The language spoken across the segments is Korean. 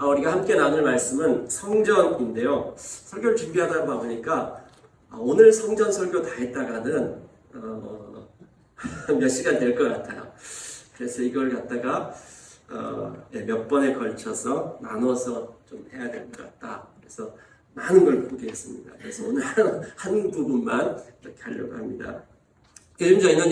우리가 함께 나눌 말씀은 성전인데요. 설교를 준비하다 보니까 오늘 성전 설교 다 했다가는 몇 시간 될 것 같아요. 그래서 이걸 갖다가 몇 번에 걸쳐서 나눠서 좀 해야 될 것 같다. 그래서 많은 걸 포기했습니다. 그래서 오늘 한 부분만 이렇게 하려고 합니다. 요즘 저희는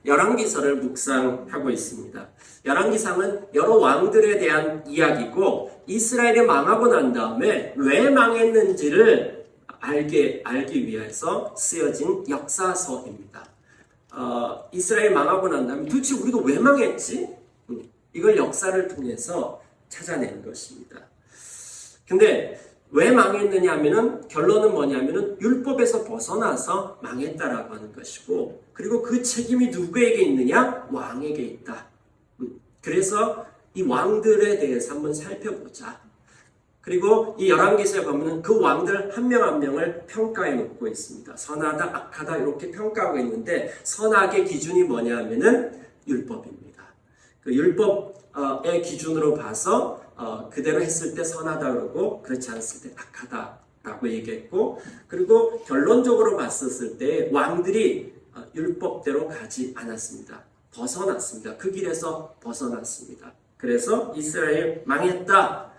열왕기서를 묵상하고 있습니다. 열왕기상은 여러 왕들에 대한 이야기고 이스라엘이 망하고 난 다음에 왜 망했는지를 알기 위해서 쓰여진 역사서입니다. 이스라엘 망하고 난 다음에 도대체 우리가 왜 망했지? 이걸 역사를 통해서 찾아낸 것입니다. 근데 왜 망했느냐 하면은 결론은 뭐냐면은 율법에서 벗어나서 망했다라고 하는 것이고, 그리고 그 책임이 누구에게 있느냐? 왕에게 있다. 그래서 이 왕들에 대해서 한번 살펴보자. 그리고 이 열왕기서에 보면은 그 왕들 한 명 한 명을 평가해 놓고 있습니다. 선하다, 악하다 이렇게 평가하고 있는데 선악의 기준이 뭐냐 하면은 율법입니다. 그 율법의 기준으로 봐서 그대로 했을 때 선하다 그러고 그렇지 않았을 때 악하다라고 얘기했고, 그리고 결론적으로 봤었을 때 왕들이 율법대로 가지 않았습니다. 벗어났습니다. 그 길에서 벗어났습니다. 그래서 이스라엘 망했다.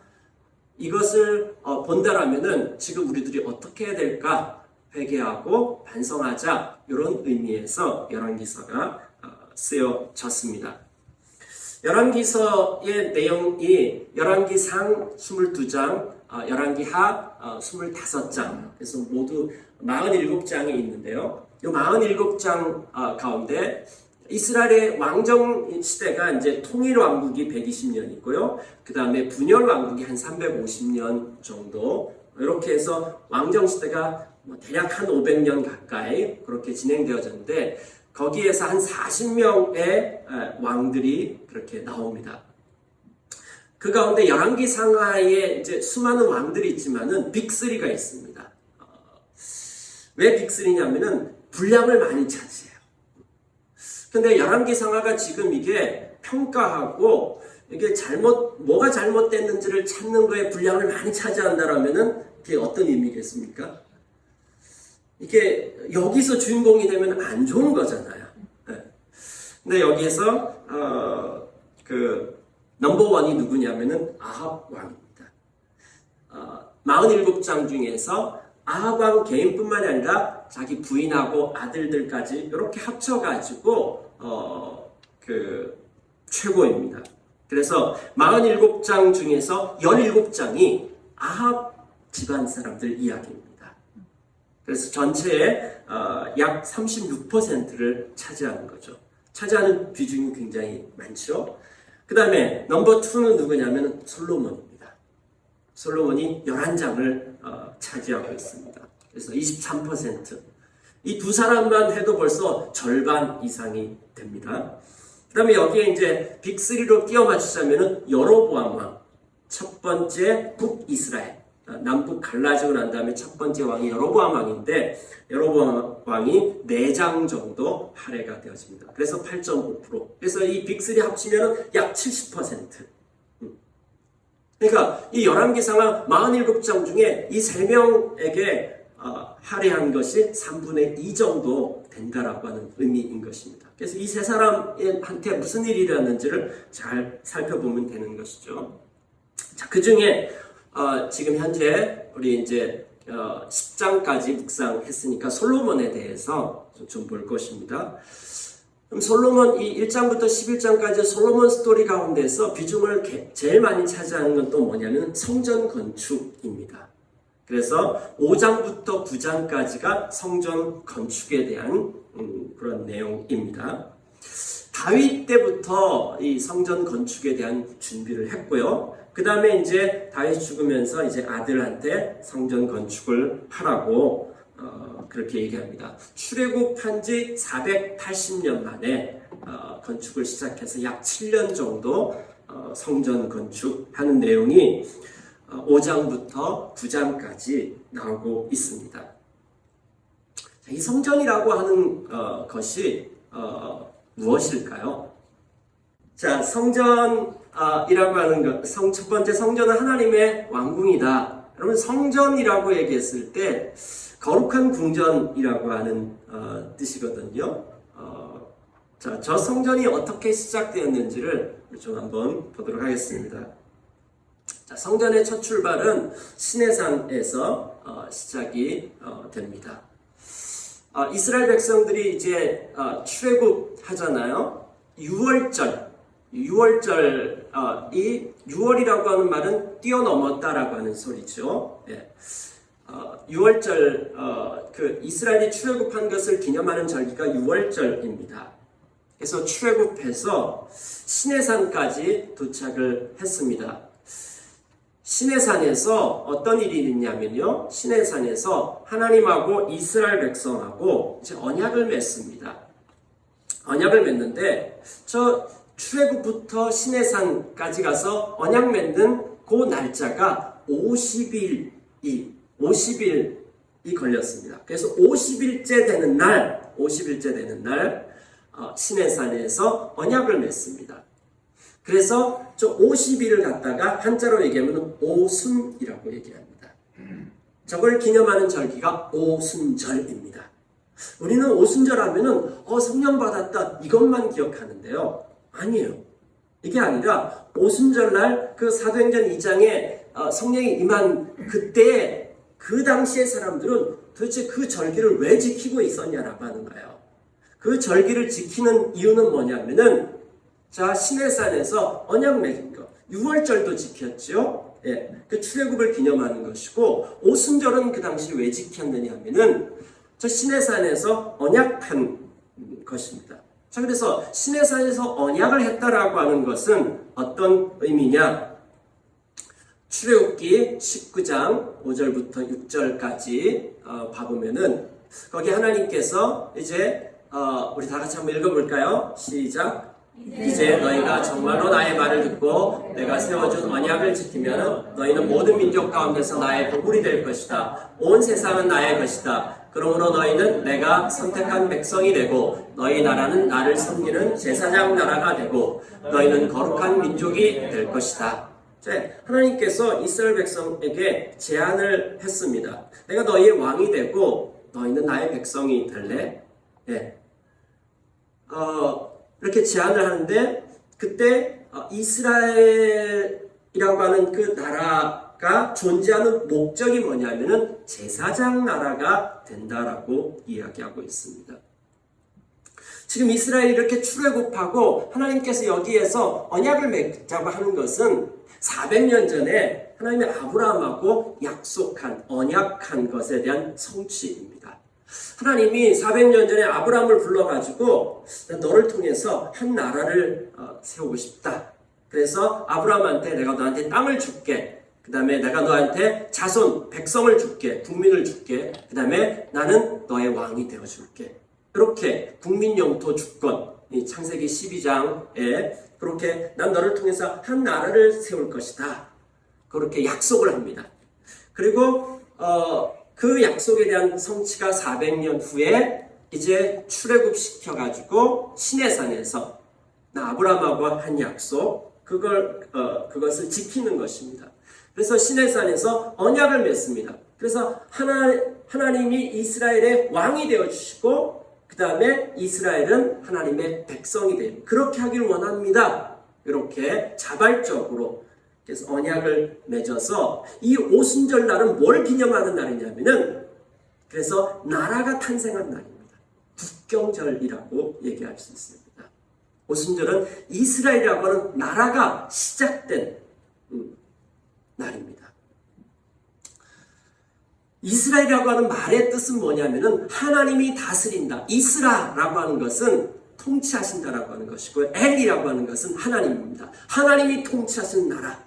이것을 본다라면은 지금 우리들이 어떻게 해야 될까? 회개하고 반성하자. 이런 의미에서 열왕기서가 쓰여졌습니다. 열왕기서의 내용이 열왕기상 22장, 열왕기하 25장, 그래서 모두 47장이 있는데요. 이 47장 가운데 이스라엘의 왕정 시대가 이제 통일 왕국이 120년이고요. 그 다음에 분열 왕국이 한 350년 정도, 이렇게 해서 왕정 시대가 대략 한 500년 가까이 그렇게 진행되어졌는데, 거기에서 한 40명의 왕들이 그렇게 나옵니다. 그 가운데 열왕기 상하에 이제 수많은 왕들이 있지만은 빅3가 있습니다. 왜 빅3냐면은 분량을 많이 차지해요. 근데 열왕기 상하가 지금 이게 평가하고 이게 뭐가 잘못됐는지를 찾는 거에 분량을 많이 차지한다라면은 그게 어떤 의미겠습니까? 이게 여기서 주인공이 되면 안 좋은 거잖아요. 네. 근데 여기에서 넘버원이 누구냐면은 아합 왕입니다. 47장 중에서 아합 왕 개인뿐만이 아니라 자기 부인하고 아들들까지 이렇게 합쳐가지고 최고입니다. 그래서 47장 중에서 17장이 아합 집안 사람들 이야기입니다. 그래서 전체의 약 36%를 차지하는 거죠. 차지하는 비중이 굉장히 많죠. 그 다음에 넘버 2는 누구냐면 솔로몬입니다. 솔로몬이 11장을 차지하고 있습니다. 그래서 23%. 이 두 사람만 해도 벌써 절반 이상이 됩니다. 그 다음에 여기에 이제 빅3로 끼워 맞추자면은 여로보암 왕, 첫 번째 북이스라엘. 남북 갈라지고 난 다음에 첫 번째 왕이 여로보암 왕인데, 여로보암 왕이 4장 정도 할애가 되어집니다. 그래서 8.5%. 그래서 이 빅3 합치면 약 70%. 그러니까 이 열왕기상하 47장 중에 이 3명에게 할애한 것이 3분의 2 정도 된다라고 하는 의미인 것입니다. 그래서 이 세 사람한테 무슨 일이 일어났는지를 잘 살펴보면 되는 것이죠. 자, 그 중에 지금 현재 우리 이제 10장까지 묵상했으니까 솔로몬에 대해서 좀 볼 것입니다. 그럼 솔로몬 이 1장부터 11장까지 솔로몬 스토리 가운데서 비중을 제일 많이 차지하는 건 또 뭐냐면 성전 건축입니다. 그래서 5장부터 9장까지가 성전 건축에 대한 그런 내용입니다. 다윗 때부터 이 성전 건축에 대한 준비를 했고요. 그 다음에 이제 다윗이 죽으면서 이제 아들한테 성전 건축을 하라고 그렇게 얘기합니다. 출애굽한 지 480년 만에 건축을 시작해서 약 7년 정도 성전 건축하는 내용이 5장부터 9장까지 나오고 있습니다. 이 성전이라고 하는 것이 무엇일까요? 자, 성전 이라고 하는 것, 첫 번째 성전은 하나님의 왕궁이다. 여러분 성전이라고 얘기했을 때 거룩한 궁전이라고 하는 뜻이거든요. 자, 저 성전이 어떻게 시작되었는지를 좀 한번 보도록 하겠습니다. 자, 성전의 첫 출발은 시내산에서 시작이 됩니다. 이스라엘 백성들이 이제 출애굽 하잖아요. 6월절이 6월이라고 하는 말은 뛰어넘었다라고 하는 소리죠. 예. 6월절 그 이스라엘이 출애굽한 것을 기념하는 절기가 6월절입니다. 그래서 출애굽해서 시내산까지 도착을 했습니다. 시내산에서 어떤 일이 있냐면요. 시내산에서 하나님하고 이스라엘 백성하고 이제 언약을 맺습니다. 언약을 맺는데 저 출애굽부터 시내산까지 가서 언약 맺는 그 날짜가 50일이 걸렸습니다. 그래서 50일째 되는 날 시내산에서 언약을 맺습니다. 그래서 저 50일을 갖다가 한자로 얘기하면 오순이라고 얘기합니다. 저걸 기념하는 절기가 오순절입니다. 우리는 오순절 하면은 성령 받았다 이것만 기억하는데요. 아니에요. 이게 아니라 오순절날 그 사도행전 2장에 성령이 임한 그때 그 당시의 사람들은 도대체 그 절기를 왜 지키고 있었냐라고 하는 거예요. 그 절기를 지키는 이유는 뭐냐면은 자, 시내산에서 언약 맺은 거. 6월절도 지켰죠. 예, 그 출애굽을 기념하는 것이고 오순절은 그 당시 왜 지켰느냐 하면은 저 시내산에서 언약한 것입니다. 자, 그래서 시내산에서 언약을 했다라고 하는 것은 어떤 의미냐? 출애굽기 19장 5절부터 6절까지 봐보면은 거기 하나님께서 이제 우리 다 같이 한번 읽어볼까요? 시작. 이제 너희가 정말로 나의 말을 듣고 내가 세워준 언약을 지키면 너희는 모든 민족 가운데서 나의 보물이 될 것이다. 온 세상은 나의 것이다. 그러므로 너희는 내가 선택한 백성이 되고 너희 나라는 나를 섬기는 제사장 나라가 되고 너희는 거룩한 민족이 될 것이다. 하나님께서 이스라엘 백성에게 제안을 했습니다. 내가 너희의 왕이 되고 너희는 나의 백성이 될래? 네. 이렇게 제안을 하는데 그때 이스라엘이라고 하는 그 나라가 존재하는 목적이 뭐냐면은 제사장 나라가 된다라고 이야기하고 있습니다. 지금 이스라엘이 이렇게 출애굽하고 하나님께서 여기에서 언약을 맺자고 하는 것은 400년 전에 하나님의 아브라함하고 약속한 언약한 것에 대한 성취입니다. 하나님이 400년 전에 아브라함을 불러가지고 너를 통해서 한 나라를 세우고 싶다. 그래서 아브라함한테 내가 너한테 땅을 줄게. 그 다음에 내가 너한테 자손, 백성을 줄게. 국민을 줄게. 그 다음에 나는 너의 왕이 되어줄게. 그렇게 국민 영토 주권, 이 창세기 12장에 그렇게 난 너를 통해서 한 나라를 세울 것이다. 그렇게 약속을 합니다. 그리고 그 약속에 대한 성취가 400년 후에 이제 출애굽시켜가지고 시내산에서 아브라함하고 한 약속 그것을 지키는 것입니다. 그래서 시내산에서 언약을 맺습니다. 그래서 하나님이 이스라엘의 왕이 되어주시고 그 다음에 이스라엘은 하나님의 백성이 되고 그렇게 하길 원합니다. 이렇게 자발적으로 그래서 언약을 맺어서 이 오순절 날은 뭘 기념하는 날이냐면은 그래서 나라가 탄생한 날입니다. 국경절이라고 얘기할 수 있습니다. 오순절은 이스라엘이라고 하는 나라가 시작된 날입니다. 이스라엘이라고 하는 말의 뜻은 뭐냐면은 하나님이 다스린다. 이스라라고 하는 것은 통치하신다라고 하는 것이고 엘이라고 하는 것은 하나님입니다. 하나님이 통치하시는 나라.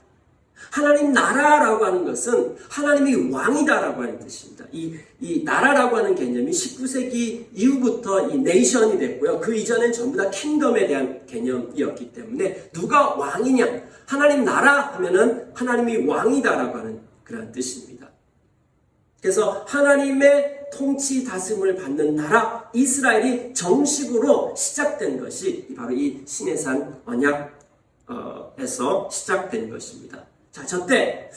하나님 나라라고 하는 것은 하나님이 왕이다라고 하는 뜻입니다. 이 나라라고 하는 개념이 19세기 이후부터 이 네이션이 됐고요. 그 이전엔 전부 다 킹덤에 대한 개념이었기 때문에 누가 왕이냐? 하나님 나라 하면은 하나님이 왕이다라고 하는 그런 뜻입니다. 그래서 하나님의 통치 다스림을 받는 나라 이스라엘이 정식으로 시작된 것이 바로 이 시내산 언약 에서 시작된 것입니다. 자, 저때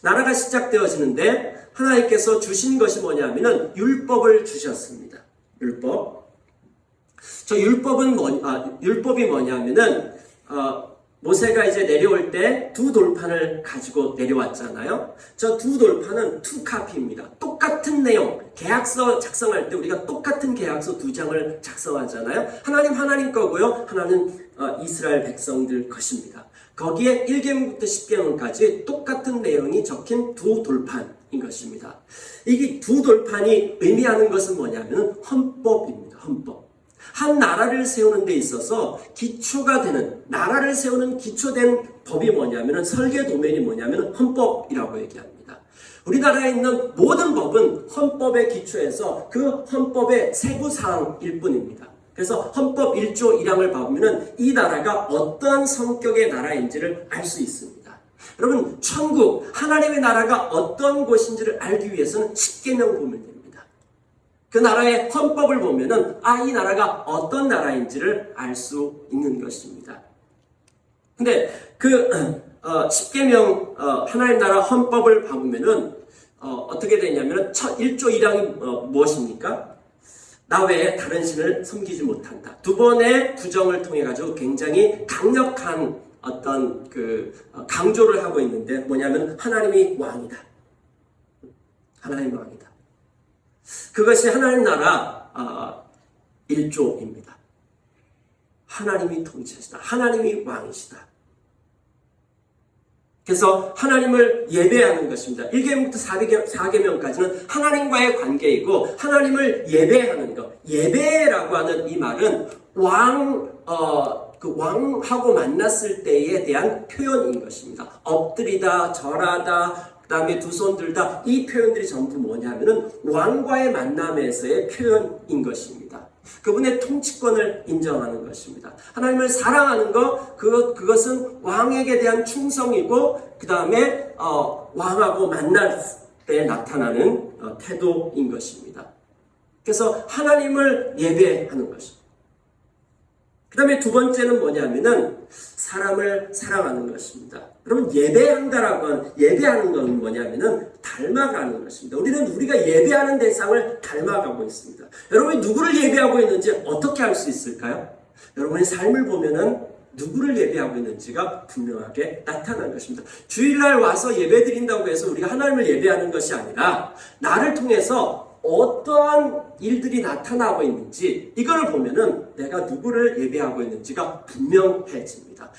나라가 시작되어지는데 하나님께서 주신 것이 뭐냐면은 율법을 주셨습니다. 율법. 저 율법이 뭐냐면은 모세가 이제 내려올 때 두 돌판을 가지고 내려왔잖아요. 저 두 돌판은 투 카피입니다. 똑같은 내용, 계약서 작성할 때 우리가 똑같은 계약서 두 장을 작성하잖아요. 하나님 거고요. 하나는 이스라엘 백성들 것입니다. 거기에 1계명부터 10계명까지 똑같은 내용이 적힌 두 돌판인 것입니다. 이게 두 돌판이 의미하는 것은 뭐냐면 헌법입니다. 헌법. 한 나라를 세우는 데 있어서 기초가 되는, 나라를 세우는 기초된 법이 뭐냐면, 설계 도면이 뭐냐면 헌법이라고 얘기합니다. 우리나라에 있는 모든 법은 헌법의 기초에서 그 헌법의 세부사항일 뿐입니다. 그래서 헌법 1조 1항을 보면 이 나라가 어떠한 성격의 나라인지를 알 수 있습니다. 여러분, 천국, 하나님의 나라가 어떤 곳인지를 알기 위해서는 10계명 보면 됩니다. 그 나라의 헌법을 보면은 이 나라가 어떤 나라인지를 알 수 있는 것입니다. 근데 그 10계명 하나님 나라 헌법을 보면은 어떻게 되냐면은 1조 1항이 무엇입니까? 나 외에 다른 신을 섬기지 못한다. 두 번의 구정을 통해 가지고 굉장히 강력한 어떤 강조를 하고 있는데 뭐냐면 하나님이 왕이다. 하나님이 왕이다. 그것이 하나님 나라 1조입니다. 하나님이 통치하시다. 하나님이 왕이시다. 그래서 하나님을 예배하는 것입니다. 1계명부터 4계명까지는 하나님과의 관계이고 하나님을 예배하는 것. 예배라고 하는 이 말은 왕하고 만났을 때에 대한 표현인 것입니다. 엎드리다, 절하다, 그 다음에 두 손 들다, 이 표현들이 전부 뭐냐면은 왕과의 만남에서의 표현인 것입니다. 그분의 통치권을 인정하는 것입니다. 하나님을 사랑하는 것, 그것은 왕에게 대한 충성이고, 그 다음에 왕하고 만날 때 나타나는 태도인 것입니다. 그래서 하나님을 예배하는 것입니다. 그 다음에 두 번째는 뭐냐면은 사람을 사랑하는 것입니다. 여러분, 예배하는 건 뭐냐면은 닮아가는 것입니다. 우리가 예배하는 대상을 닮아가고 있습니다. 여러분이 누구를 예배하고 있는지 어떻게 알 수 있을까요? 여러분의 삶을 보면은 누구를 예배하고 있는지가 분명하게 나타나는 것입니다. 주일날 와서 예배 드린다고 해서 우리가 하나님을 예배하는 것이 아니라 나를 통해서 어떠한 일들이 나타나고 있는지 이걸 보면은 내가 누구를 예배하고 있는지가 분명해집니다.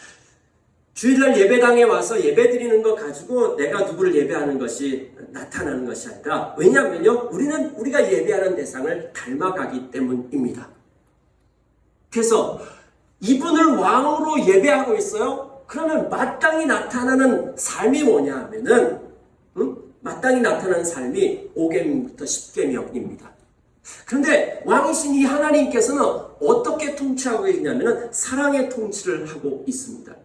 주일날 예배당에 와서 예배 드리는 거 가지고 내가 누구를 예배하는 것이 나타나는 것이 아니라, 왜냐하면요, 우리가 예배하는 대상을 닮아가기 때문입니다. 그래서 이분을 왕으로 예배하고 있어요? 그러면 마땅히 나타나는 삶이 뭐냐 하면은 마땅히 나타나는 삶이 5계명부터 10계명입니다. 그런데 왕이신 이 하나님께서는 어떻게 통치하고 계시냐면 사랑의 통치를 하고 있습니다.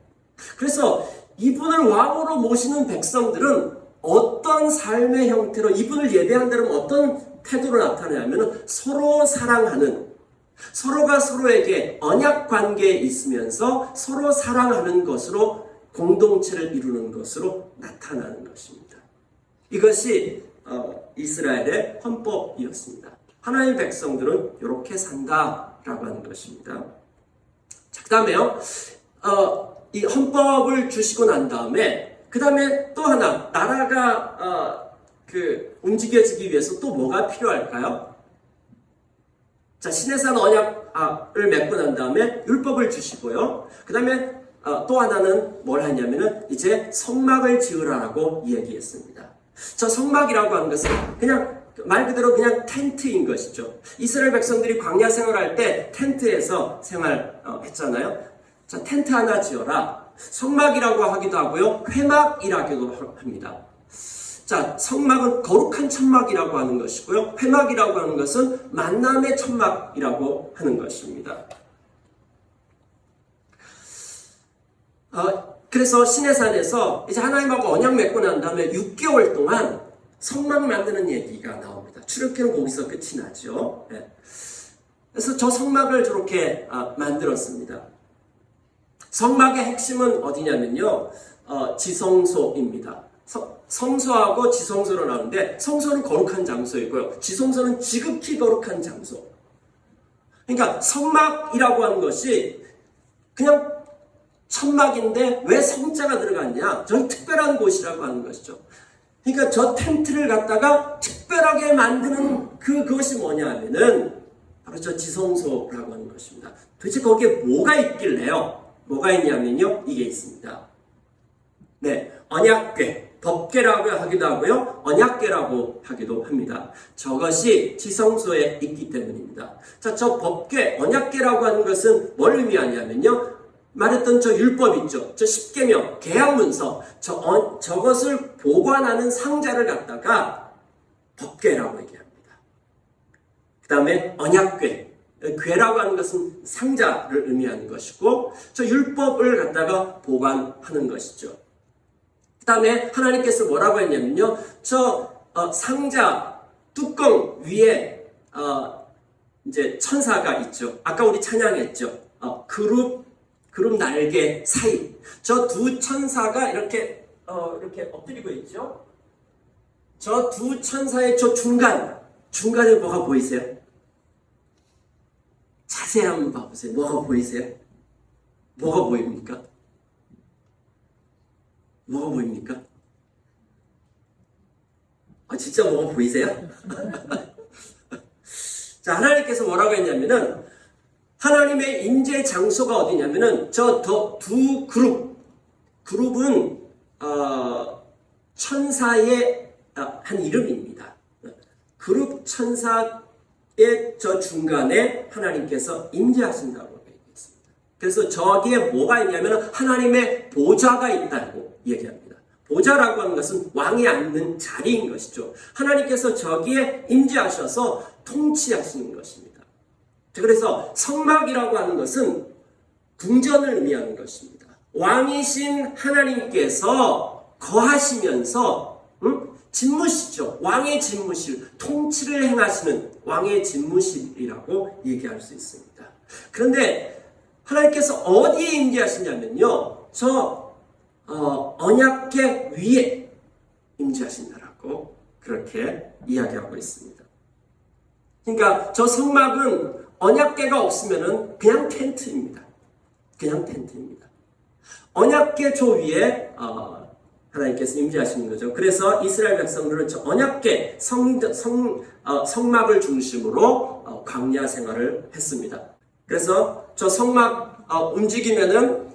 그래서 이분을 왕으로 모시는 백성들은 어떤 삶의 형태로 이분을 예배한다면 어떤 태도로 나타나냐면 서로 사랑하는, 서로가 서로에게 언약 관계에 있으면서 서로 사랑하는 것으로 공동체를 이루는 것으로 나타나는 것입니다. 이것이 이스라엘의 헌법이었습니다. 하나님의 백성들은 이렇게 산다라고 하는 것입니다. 자, 그 다음에요, 이 헌법을 주시고 난 다음에, 그 다음에 또 하나, 나라가 움직여지기 위해서 또 뭐가 필요할까요? 자, 시내산 언약을 맺고 난 다음에 율법을 주시고요. 그 다음에 또 하나는 뭘 하냐면은 이제 성막을 지으라라고 이야기했습니다. 저 성막이라고 하는 것은 그냥 말 그대로 그냥 텐트인 것이죠. 이스라엘 백성들이 광야 생활할 때 텐트에서 생활했잖아요. 자, 텐트 하나 지어라. 성막이라고 하기도 하고요. 회막이라고도 합니다. 자, 성막은 거룩한 천막이라고 하는 것이고요. 회막이라고 하는 것은 만남의 천막이라고 하는 것입니다. 그래서 시내산에서 이제 하나님하고 언약 맺고 난 다음에 6개월 동안 성막 만드는 얘기가 나옵니다. 출애굽기는 거기서 끝이 나죠. 네. 그래서 저 성막을 저렇게 만들었습니다. 성막의 핵심은 어디냐면요, 지성소입니다. 성소하고 지성소로 나오는데, 성소는 거룩한 장소이고요, 지성소는 지극히 거룩한 장소. 그러니까 성막이라고 하는 것이 그냥 천막인데 왜 성자가 들어갔냐? 저는 특별한 곳이라고 하는 것이죠. 그러니까 저 텐트를 갖다가 특별하게 만드는 그것이 뭐냐 하면은 바로 저 지성소라고 하는 것입니다. 도대체 거기에 뭐가 있길래요? 뭐가 있냐면요, 이게 있습니다. 네, 언약궤, 법궤라고 하기도 하고요, 언약궤라고 하기도 합니다. 저것이 지성소에 있기 때문입니다. 자, 저 법궤, 언약궤라고 하는 것은 뭘 의미하냐면요, 말했던 저 율법 있죠, 저 십계명, 계약문서, 저것을 보관하는 상자를 갖다가 법궤라고 얘기합니다. 그 다음에 언약궤, 궤라고 하는 것은 상자를 의미하는 것이고, 저 율법을 갖다가 보관하는 것이죠. 그 다음에 하나님께서 뭐라고 했냐면요, 저 상자 뚜껑 위에 이제 천사가 있죠. 아까 우리 찬양했죠. 그룹 날개 사이, 저 두 천사가 이렇게 엎드리고 있죠. 저 두 천사의 저 중간에 뭐가 보이세요? 자세히 한번 봐보세요. 뭐가 보이세요? 뭐가 보입니까? 뭐가 보입니까? 진짜 뭐가 보이세요? 자, 하나님께서 뭐라고 했냐면은, 하나님의 임재 장소가 어디냐면은 저 두 그룹은 천사의 한 이름입니다. 그룹 천사의 저 중간에 하나님께서 임재하신다고 얘기했습니다. 그래서 저기에 뭐가 있냐면은 하나님의 보좌가 있다고 얘기합니다. 보좌라고 하는 것은 왕이 앉는 자리인 것이죠. 하나님께서 저기에 임재하셔서 통치하시는 것입니다. 그래서 성막이라고 하는 것은 궁전을 의미하는 것입니다. 왕이신 하나님께서 거하시면서 집무실이죠. 왕의 집무실, 통치를 행하시는 왕의 집무실이라고 얘기할 수 있습니다. 그런데 하나님께서 어디에 임재하시냐면요, 저 언약궤 위에 임재하신다라고 그렇게 이야기하고 있습니다. 그러니까 저 성막은 언약궤가 없으면은 그냥 텐트입니다. 그냥 텐트입니다. 언약궤 조 위에 하나님께서 임재하시는 거죠. 그래서 이스라엘 백성들은 저 언약궤 성막을 중심으로 광야 생활을 했습니다. 그래서 저 성막 움직이면은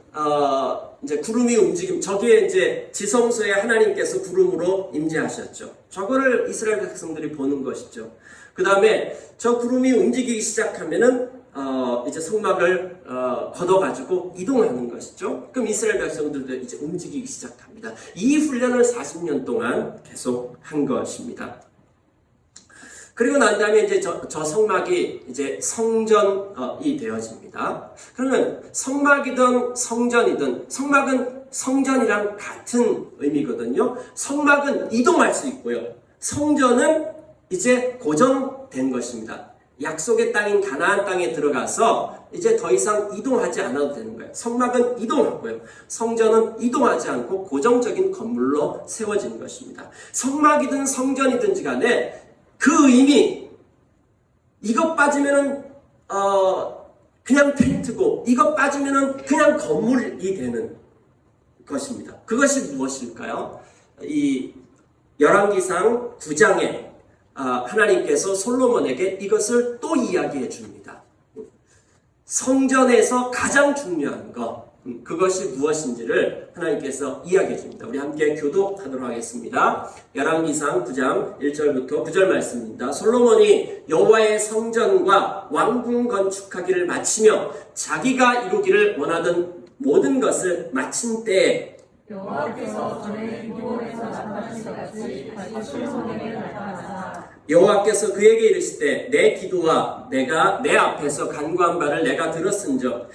이제 구름이 저기에 이제 지성소에 하나님께서 구름으로 임재하셨죠. 저거를 이스라엘 백성들이 보는 것이죠. 그 다음에 저 구름이 움직이기 시작하면은 이제 성막을 걷어가지고 이동하는 것이죠. 그럼 이스라엘 백성들도 이제 움직이기 시작합니다. 이 훈련을 40년 동안 계속 한 것입니다. 그리고 난 다음에 이제 저 성막이 이제 성전이 되어집니다. 그러면 성막이든 성전이든, 성막은 성전이랑 같은 의미거든요. 성막은 이동할 수 있고요, 성전은 이제 고정된 것입니다. 약속의 땅인 가나안 땅에 들어가서 이제 더 이상 이동하지 않아도 되는 거예요. 성막은 이동하고요, 성전은 이동하지 않고 고정적인 건물로 세워진 것입니다. 성막이든 성전이든지 간에 그 의미, 이것 빠지면은 그냥 텐트고 이것 빠지면은 그냥 건물이 되는 것입니다. 그것이 무엇일까요? 이 열왕기상 9장에 하나님께서 솔로몬에게 이것을 또 이야기해 줍니다. 성전에서 가장 중요한 것, 그것이 무엇인지를 하나님께서 이야기해 줍니다. 우리 함께 교독하도록 하겠습니다. 열왕기상 9장 1절부터 9절 말씀입니다. 솔로몬이 여호와의 성전과 왕궁 건축하기를 마치며 자기가 이루기를 원하던 모든 것을 마친 때에 여호와께서 전에 기도원에서 나타나신 것 같이 다시 솔로몬에게 나타나사 여호와께서 그에게 이르시되 내 기도와 내가 내 앞에서 간구한 바를 내가 들었은즉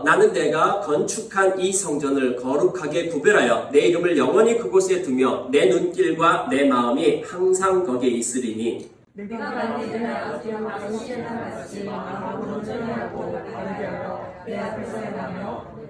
나는 내가 건축한 이 성전을 거룩하게 구별하여 내 이름을 영원히 그곳에 두며 내 눈길과 내 마음이 항상 거기에 있으리니 내가 만일 내 아버지와 시에나 같이 마음으로 온전히 하고 바르게 하여 내 앞에서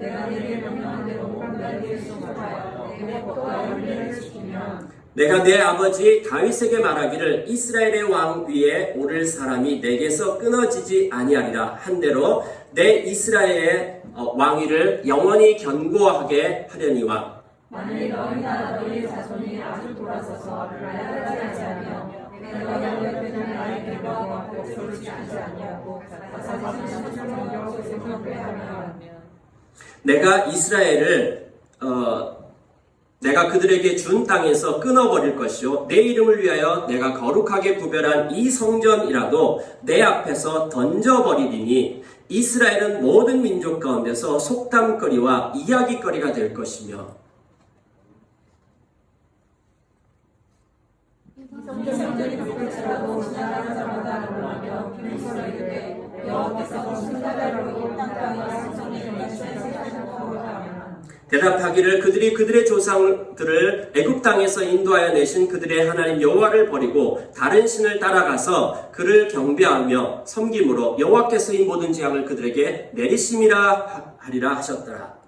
내가 내게 명령한 대로 날개를 쏟아하여 내 법과 윤례를 지키면 내가 내 아버지 다윗에게 말하기를 이스라엘의 왕 위에 오를 사람이 내게서 끊어지지 아니하리라 한대로 내 이스라엘의 왕위를 영원히 견고하게 하려니와 만일 너희나 너희의 자손이 아주 돌아서서 나를 하지 아니하며 내가 여호와의 편을 나의 계명과 법도를 지키지 아니하고 자사진 신성경을 생각해 하면 내가 이스라엘을 내가 그들에게 준 땅에서 끊어버릴 것이요 내 이름을 위하여 내가 거룩하게 구별한 이 성전이라도 내 앞에서 던져버리리니 이스라엘은 모든 민족 가운데서 속담거리와 이야기거리가 될 것이며 성전이 불꽃이라도 지나가는 자마다 놀라며 비밀스러 이르되 여호와께서 신나라로 땅땅이 성전이 생각하고 하면 대답하기를 그들이 그들의 조상들을 애굽 땅에서 인도하여 내신 그들의 하나님 여호와를 버리고 다른 신을 따라가서 그를 경배하며 섬김으로 여호와께서 이 모든 재앙을 그들에게 내리심이라 하리라 하셨더라.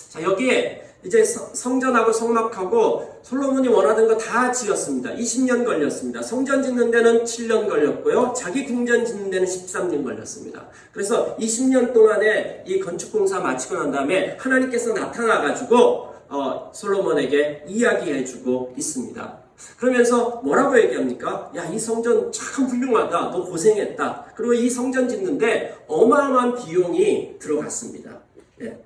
자, 여기에 이제 성전하고 성막하고 솔로몬이 원하던 거 다 지었습니다. 20년 걸렸습니다. 성전 짓는 데는 7년 걸렸고요. 자기 궁전 짓는 데는 13년 걸렸습니다. 그래서 20년 동안에 이 건축 공사 마치고 난 다음에 하나님께서 나타나가지고 솔로몬에게 이야기해주고 있습니다. 그러면서 뭐라고 얘기합니까? 야, 이 성전 참 훌륭하다. 너 고생했다. 그리고 이 성전 짓는데 어마어마한 비용이 들어갔습니다. 예.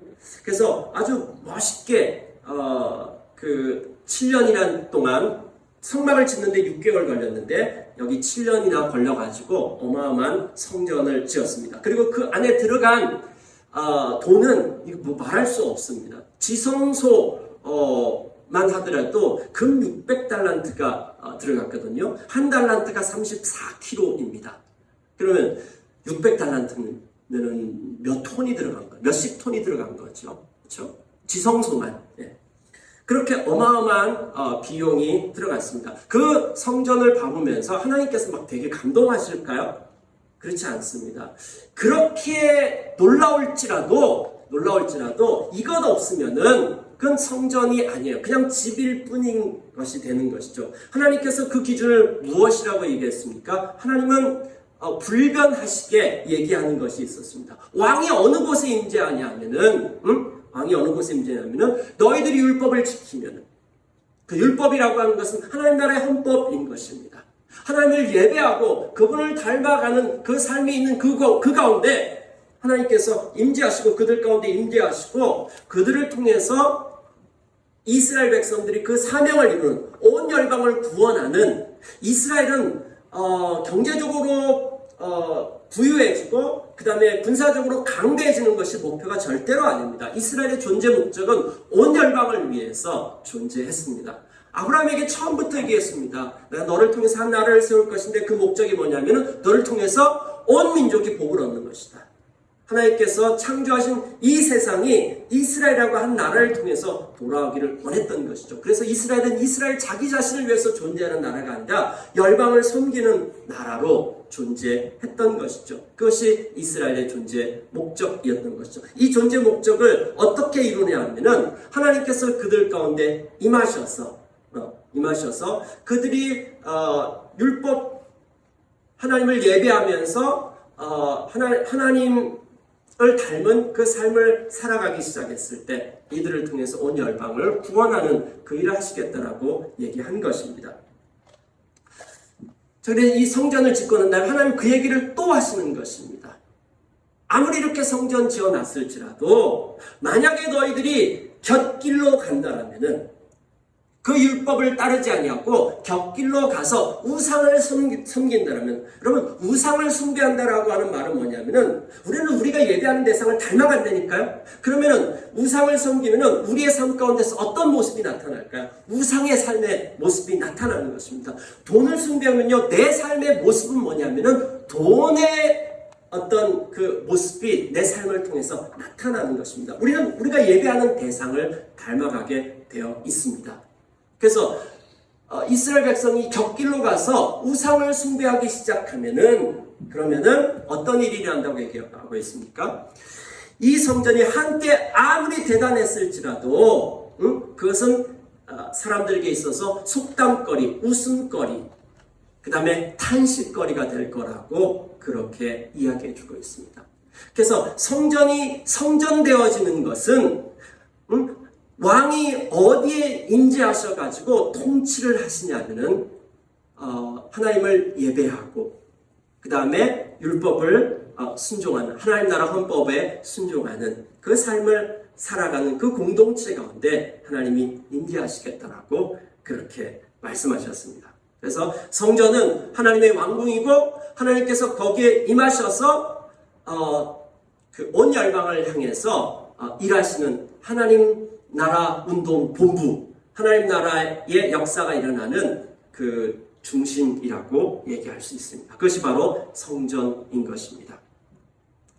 그래서 아주 멋있게 7년이란 동안 성막을 짓는데 6개월 걸렸는데 여기 7년이나 걸려가지고 어마어마한 성전을 지었습니다. 그리고 그 안에 들어간 돈은 이거 뭐 말할 수 없습니다. 지성소만 하더라도 금 600달란트가 들어갔거든요. 한 달란트가 34kg입니다. 그러면 600달란트는 몇 톤이 들어간 거예요? 몇십 톤이 들어간 거죠. 그렇죠? 지성소만. 예. 그렇게 어마어마한 비용이 들어갔습니다. 그 성전을 봐보면서 하나님께서 막 되게 감동하실까요? 그렇지 않습니다. 그렇게 놀라울지라도 이것 없으면은 그건 성전이 아니에요. 그냥 집일 뿐인 것이 되는 것이죠. 하나님께서 그 기준을 무엇이라고 얘기했습니까? 하나님은 불변하시게 얘기하는 것이 있었습니다. 왕이 어느 곳에 임재하냐면은, 왕이 어느 곳에 임재하냐면은, 너희들이 율법을 지키면은, 그 율법이라고 하는 것은 하나님 나라의 헌법인 것입니다. 하나님을 예배하고 그분을 닮아가는 그 삶이 있는 그 가운데 하나님께서 임재하시고 그들 가운데 임재하시고 그들을 통해서 이스라엘 백성들이 그 사명을 이루는 온 열방을 구원하는 이스라엘은 경제적으로 부유해지고 그 다음에 군사적으로 강대해지는 것이 목표가 절대로 아닙니다. 이스라엘의 존재 목적은 온 열방을 위해서 존재했습니다. 아브라함에게 처음부터 얘기했습니다. 내가 너를 통해서 한 나라를 세울 것인데 그 목적이 뭐냐면은 너를 통해서 온 민족이 복을 얻는 것이다. 하나님께서 창조하신 이 세상이 이스라엘이라고 한 나라를 통해서 돌아오기를 원했던 것이죠. 그래서 이스라엘은 이스라엘 자기 자신을 위해서 존재하는 나라가 아니라 열방을 섬기는 나라로 존재했던 것이죠. 그것이 이스라엘의 존재 목적이었던 것이죠. 이 존재 목적을 어떻게 이루냐 하면은 하나님께서 그들 가운데 임하셔서 그들이 율법 하나님을 예배하면서 하나님을 닮은 그 삶을 살아가기 시작했을 때 이들을 통해서 온 열방을 구원하는 그 일을 하시겠다라고 얘기한 것입니다. 그래서 이 성전을 짓고 난 다음에 하나님 그 얘기를 또 하시는 것입니다. 아무리 이렇게 성전 지어놨을지라도 만약에 너희들이 곁길로 간다라면은 그 율법을 따르지 아니하고 곁길로 가서 우상을 섬긴다라면, 여러분 우상을 숭배한다라고 하는 말은 뭐냐면은 우리는 우리가 예배하는 대상을 닮아간다니까요. 그러면은 우상을 섬기면은 우리의 삶 가운데서 어떤 모습이 나타날까요? 우상의 삶의 모습이 나타나는 것입니다. 돈을 숭배하면요, 내 삶의 모습은 뭐냐면은 돈의 어떤 그 모습이 내 삶을 통해서 나타나는 것입니다. 우리는 우리가 예배하는 대상을 닮아가게 되어 있습니다. 그래서 이스라엘 백성이 곁길로 가서 우상을 숭배하기 시작하면은 그러면은 어떤 일이 일어난다고 얘기하고 있습니까? 이 성전이 한때 아무리 대단했을지라도 그것은 사람들에게 있어서 속담거리, 웃음거리, 그 다음에 탄식거리가 될 거라고 그렇게 이야기해 주고 있습니다. 그래서 성전이 성전되어지는 것은 왕이 어디에 임재하셔가지고 통치를 하시냐면은 하나님을 예배하고 그 다음에 율법을 순종하는, 하나님 나라 헌법에 순종하는 그 삶을 살아가는 그 공동체 가운데 하나님이 임재하시겠다라고 그렇게 말씀하셨습니다. 그래서 성전은 하나님의 왕궁이고 하나님께서 거기에 임하셔서 그 온 열방을 향해서 일하시는 하나님 나라 운동 본부, 하나님 나라의 역사가 일어나는 그 중심이라고 얘기할 수 있습니다. 그것이 바로 성전인 것입니다.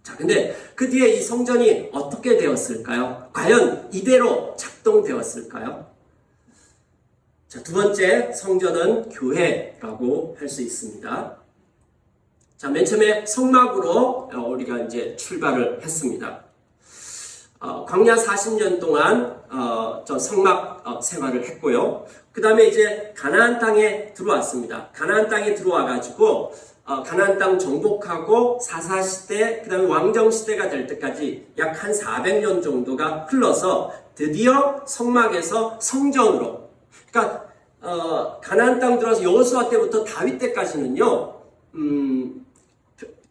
자, 근데 그 뒤에 이 성전이 어떻게 되었을까요? 과연 이대로 작동되었을까요? 자, 두 번째 성전은 교회라고 할 수 있습니다. 자, 맨 처음에 성막으로 우리가 이제 출발을 했습니다. 광야 40년 동안 저 성막 생활을 했고요. 그 다음에 이제 가나안 땅에 들어왔습니다. 가나안 땅에 들어와가지고 가나안 땅 정복하고 사사시대, 그 다음에 왕정시대가 될 때까지 약 한 400년 정도가 흘러서 드디어 성막에서 성전으로, 그러니까 가나안 땅 들어와서 여호수아 때부터 다윗 때까지는요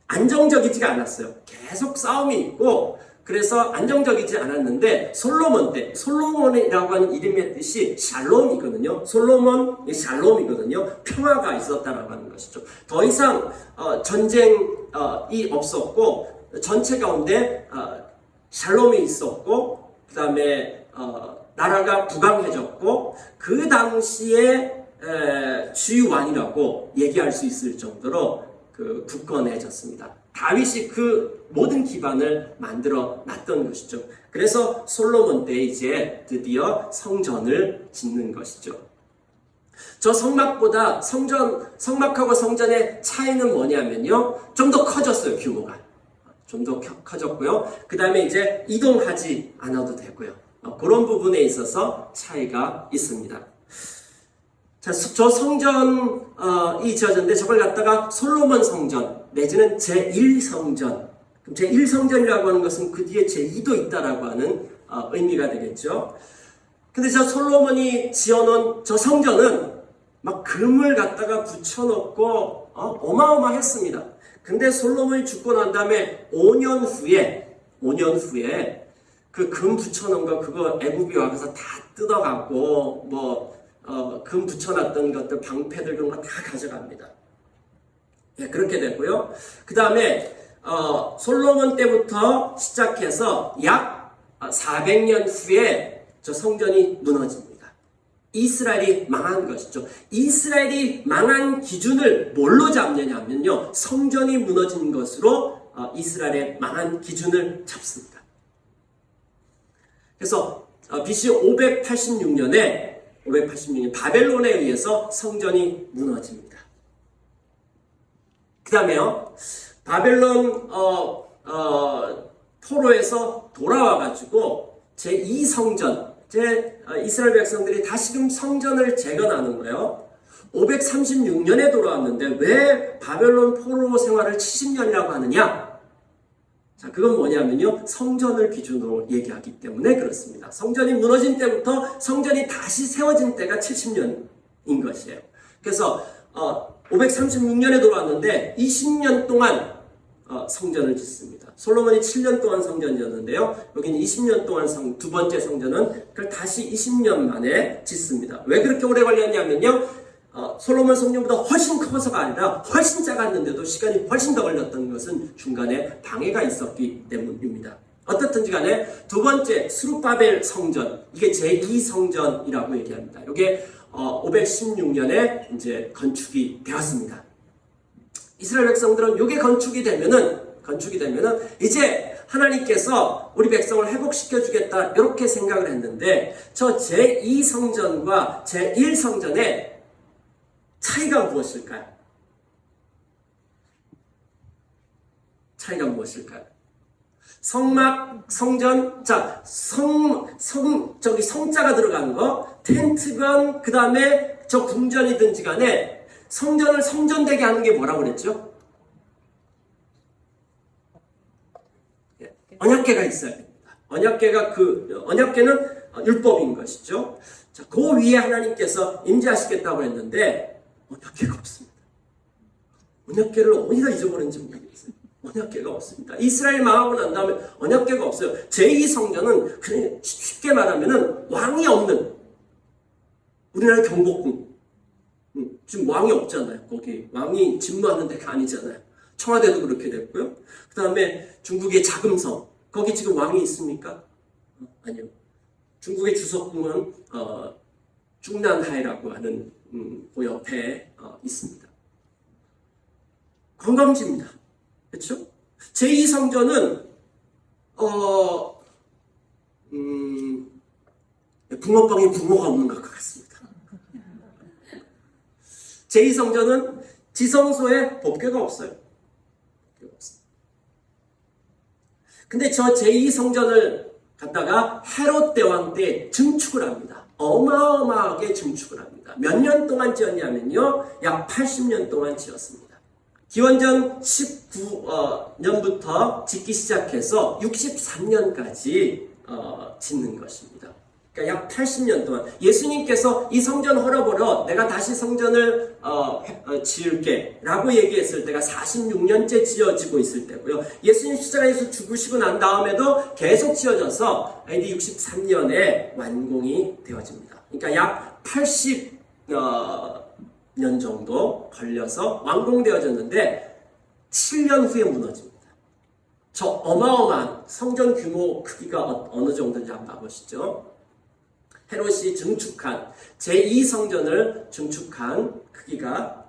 안정적이지가 않았어요. 계속 싸움이 있고 그래서 안정적이지 않았는데 솔로몬 때, 솔로몬이라고 하는 이름의 뜻이 샬롬이거든요. 솔로몬 샬롬이거든요. 평화가 있었다라고 하는 것이죠. 더 이상 전쟁이 없었고 전체 가운데 샬롬이 있었고 그 다음에 나라가 부강해졌고 그 당시에 주유왕이라고 얘기할 수 있을 정도로 그 굳건해졌습니다. 다윗이 그 모든 기반을 만들어 놨던 것이죠. 그래서 솔로몬 때 이제 드디어 성전을 짓는 것이죠. 저 성막보다 성막하고 성전의 차이는 뭐냐면요. 좀 더 커졌어요, 규모가. 좀 더 커졌고요. 그 다음에 이제 이동하지 않아도 되고요. 그런 부분에 있어서 차이가 있습니다. 자, 저 성전이 지어졌는데 저걸 갖다가 솔로몬 성전 내지는 제1성전, 제1성전이라고 하는 것은 그 뒤에 제2도 있다라고 하는 의미가 되겠죠. 근데 저 솔로몬이 지어놓은 저 성전은 막 금을 갖다가 붙여놓고 어마어마했습니다. 근데 솔로몬이 죽고 난 다음에 5년 후에 그 금 붙여놓은 거 그거 애굽이 와서 다 뜯어갖고 금 붙여놨던 것들, 방패들 그런 거 다 가져갑니다. 예, 그렇게 됐고요. 그 다음에 솔로몬 때부터 시작해서 약 400년 후에 저 성전이 무너집니다. 이스라엘이 망한 것이죠. 이스라엘이 망한 기준을 뭘로 잡느냐면요, 성전이 무너진 것으로 이스라엘의 망한 기준을 잡습니다. 그래서 BC 586년에 바벨론에 의해서 성전이 무너집니다. 그 다음에요, 바벨론 포로에서 돌아와가지고 제2성전, 이스라엘 백성들이 다시금 성전을 재건하는 거예요. 536년에 돌아왔는데 왜 바벨론 포로 생활을 70년이라고 하느냐? 자, 그건 뭐냐면요, 성전을 기준으로 얘기하기 때문에 그렇습니다. 성전이 무너진 때부터 성전이 다시 세워진 때가 70년인 것이에요. 그래서 536년에 돌아왔는데 20년 동안 성전을 짓습니다. 솔로몬이 7년 동안 성전이었는데요, 여기는 20년 동안 두 번째 성전은 그걸 다시 20년 만에 짓습니다. 왜 그렇게 오래 걸렸냐면요, 솔로몬 성전보다 훨씬 커서가 아니라 훨씬 작았는데도 시간이 훨씬 더 걸렸던 것은 중간에 방해가 있었기 때문입니다. 어떻든지 간에 두 번째 스룹바벨 성전, 이게 제2성전이라고 얘기합니다. 이게 516년에 이제 건축이 되었습니다. 이스라엘 백성들은 이게 건축이 되면은 이제 하나님께서 우리 백성을 회복시켜 주겠다 이렇게 생각을 했는데, 저 제2성전과 제1성전의 차이가 무엇일까요? 성막, 성전, 자, 저기 성자가 들어간 거, 텐트건, 그 다음에 저 궁전이든지 간에 성전을 성전되게 하는 게 뭐라고 그랬죠? 언약궤가 있어야 됩니다. 언약궤는 율법인 것이죠. 자, 그 위에 하나님께서 임재하시겠다고 했는데, 언약궤가 없습니다. 언약궤를 어디다 잊어버렸는지 모르겠어요. 언약궤가 없습니다. 이스라엘 망하고 난 다음에 언약궤가 없어요. 제2성전은 그냥 쉽게 말하면은 왕이 없는 우리나라 경복궁. 지금 왕이 없잖아요. 거기 왕이 진무하는 데가 아니잖아요. 청와대도 그렇게 됐고요. 그 다음에 중국의 자금성. 거기 지금 왕이 있습니까? 아니요. 중국의 주석궁은 중난하이라고 하는 그 옆에 있습니다. 관광지입니다. 그렇죠? 제2성전은 붕어빵에 붕어가 없는 것 같습니다. 제2성전은 지성소에 법궤가 없어요. 근데 저 제2성전을 갖다가 헤롯 대왕 때 증축을 합니다. 어마어마하게 증축을 합니다. 몇 년 동안 지었냐면요. 약 80년 동안 지었습니다. 기원전 19년부터 짓기 시작해서 63년까지 짓는 것입니다. 그러니까 약 80년 동안 예수님께서 이 성전 헐어버려 내가 다시 성전을 지을게 라고 얘기했을 때가 46년째 지어지고 있을 때고요. 예수님 십자가에서 죽으시고 난 다음에도 계속 지어져서 AD 63년에 완공이 되어집니다. 그러니까 약 80년 정도 걸려서 완공되어졌는데 7년 후에 무너집니다. 저 어마어마한 성전 규모 크기가 어느 정도인지 한번 봐보시죠. 헤롯이 증축한 제2성전을 증축한 크기가,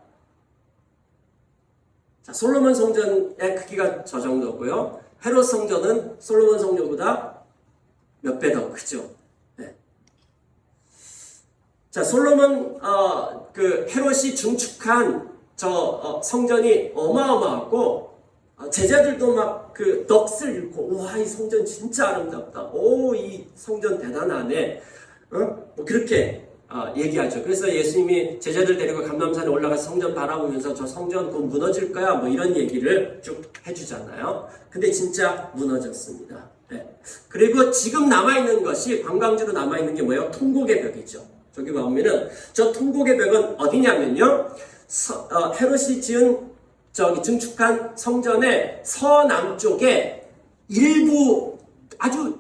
자, 솔로몬 성전의 크기가 저 정도고요. 헤롯 성전은 솔로몬 성전보다 몇 배 더 크죠. 네. 자, 솔로몬 그 헤롯이 증축한 저 성전이 어마어마하고 제자들도 막 그 넋을 잃고, 와, 이 성전 진짜 아름답다. 오, 이 성전 대단하네. 뭐 그렇게 얘기하죠. 그래서 예수님이 제자들 데리고 감람산에 올라가서 성전 바라보면서 저 성전 곧 무너질 거야 뭐 이런 얘기를 쭉 해주잖아요. 근데 진짜 무너졌습니다. 네. 그리고 지금 남아있는 것이, 관광지로 남아있는 게 뭐예요? 통곡의 벽이죠. 저기 보면은 저 통곡의 벽은 어디냐면요, 헤롯이 지은 증축한 성전의 서남쪽에 일부 아주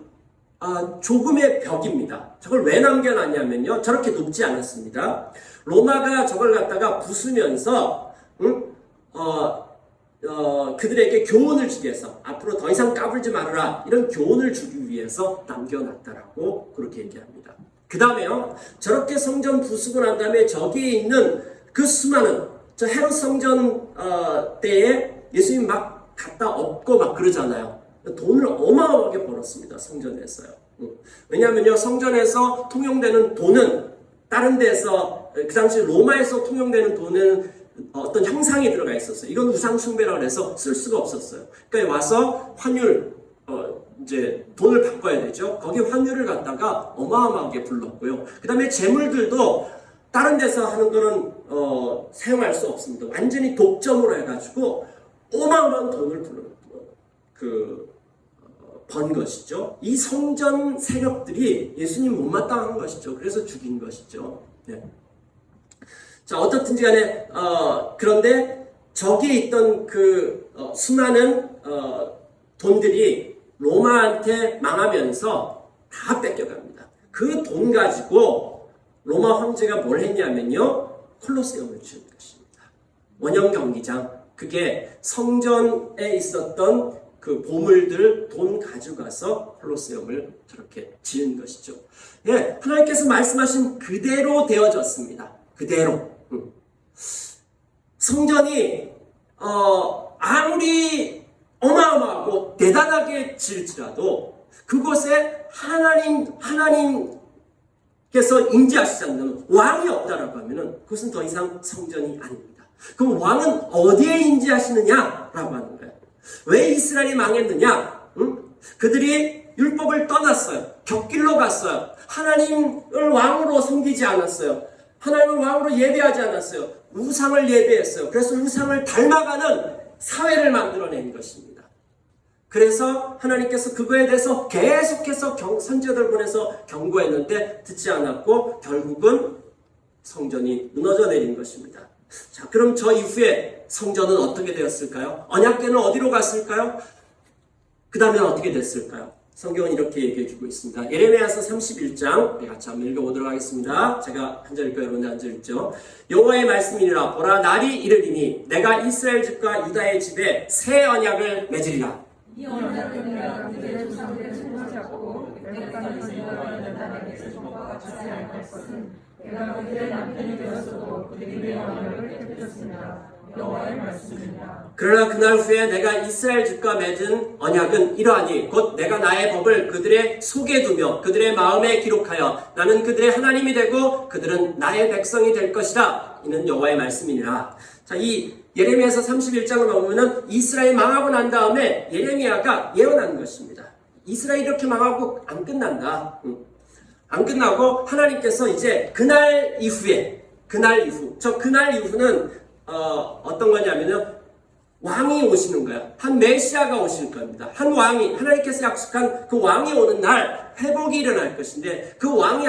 조금의 벽입니다. 저걸 왜 남겨놨냐면요, 저렇게 높지 않았습니다. 로마가 저걸 갖다가 부수면서 그들에게 교훈을 주기 위해서, 앞으로 더 이상 까불지 말아라, 이런 교훈을 주기 위해서 남겨놨다라고 그렇게 얘기합니다. 그 다음에요, 저렇게 성전 부수고 난 다음에 저기에 있는 그 수많은, 저 헤롯 성전 때에 예수님 막 갖다 엎고 막 그러잖아요. 돈을 어마어마하게 벌었습니다. 성전에서요. 왜냐하면요, 성전에서 통용되는 돈은 다른 데서, 그 당시 로마에서 통용되는 돈은 어떤 형상이 들어가 있었어요. 이건 우상숭배라고 해서 쓸 수가 없었어요. 그러니까 와서 환율, 이제 돈을 바꿔야 되죠. 거기 환율을 갖다가 어마어마하게 불렀고요. 그 다음에 재물들도 다른 데서 하는 거는 사용할 수 없습니다. 완전히 독점으로 해가지고 어마어마한 돈을 번 것이죠. 이 성전 세력들이 예수님 못마땅한 것이죠. 그래서 죽인 것이죠. 네. 자, 어떻든지 간에 그런데 저기에 있던 그 수많은 돈들이 로마한테 망하면서 다 뺏겨갑니다. 그 돈 가지고 로마 황제가 뭘 했냐면요, 콜로세움을 지은 것입니다. 원형 경기장, 그게 성전에 있었던 그 보물들 돈 가져가서 콜로세움을 저렇게 지은 것이죠. 예, 하나님께서 말씀하신 그대로 되어졌습니다. 그대로. 성전이 아무리 어마어마하고 대단하게 지을지라도 그곳에 하나님께서 임재하시지 않는 왕이 없다라고 하면은 그것은 더 이상 성전이 아닙니다. 그럼 왕은 어디에 임재하시느냐라고 하는 거예요. 왜 이스라엘이 망했느냐? 그들이 율법을 떠났어요. 격길로 갔어요. 하나님을 왕으로 섬기지 않았어요. 하나님을 왕으로 예배하지 않았어요. 우상을 예배했어요. 그래서 우상을 닮아가는 사회를 만들어낸 것입니다. 그래서 하나님께서 그거에 대해서 계속해서 선지자들 보내서 경고했는데 듣지 않았고 결국은 성전이 무너져 내린 것입니다. 자, 그럼 저 이후에 성전은 어떻게 되었을까요? 언약궤는 어디로 갔을까요? 그 다음에는 어떻게 됐을까요? 성경은 이렇게 얘기해 주고 있습니다. 예레미야서 31장 우리 같이 한번 읽어보도록 하겠습니다. 제가 한 절 읽고 여러분들 한 절 읽죠. 여호와의 말씀이니라. 보라, 날이 이르리니 내가 이스라엘 집과 유다의 집에 새 언약을 맺으리라. 이 언약은 내가 그들의 조상들의 손을 잡고 내가 인도하여 내게 주신과 같이 할 것은 내가 그들의 남편이 되었어도 그들이 내 언약을 깨뜨렸습니다. 여호와의 말씀입니다. 그러나 그날 후에 내가 이스라엘 집과 맺은 언약은 이러하니 곧 내가 나의 법을 그들의 속에 두며 그들의 마음에 기록하여 나는 그들의 하나님이 되고 그들은 나의 백성이 될 것이다. 이는 여호와의 말씀이니라. 자, 이 예레미야서 31장을 보면은 이스라엘 망하고 난 다음에 예레미야가 예언한 것입니다. 이스라엘 이렇게 망하고 안 끝난다. 안 끝나고 하나님께서 이제 그날 이후는 어떤 거냐면요, 왕이 오시는 거야. 한 메시아가 오실 겁니다. 한 왕이, 하나님께서 약속한 그 왕이 오는 날 회복이 일어날 것인데, 그 왕이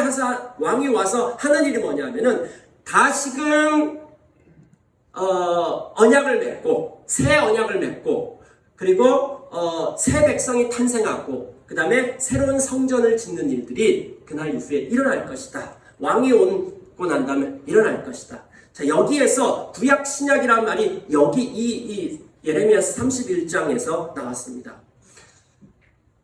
와서 하는 일이 뭐냐면은 다시금 언약을 맺고, 새 언약을 맺고, 그리고 새 백성이 탄생하고, 그 다음에 새로운 성전을 짓는 일들이 그날 이후에 일어날 것이다. 왕이 오고 난 다음에 일어날 것이다. 자, 여기에서 구약 신약이라는 말이 여기 이 예레미야서 31장에서 나왔습니다.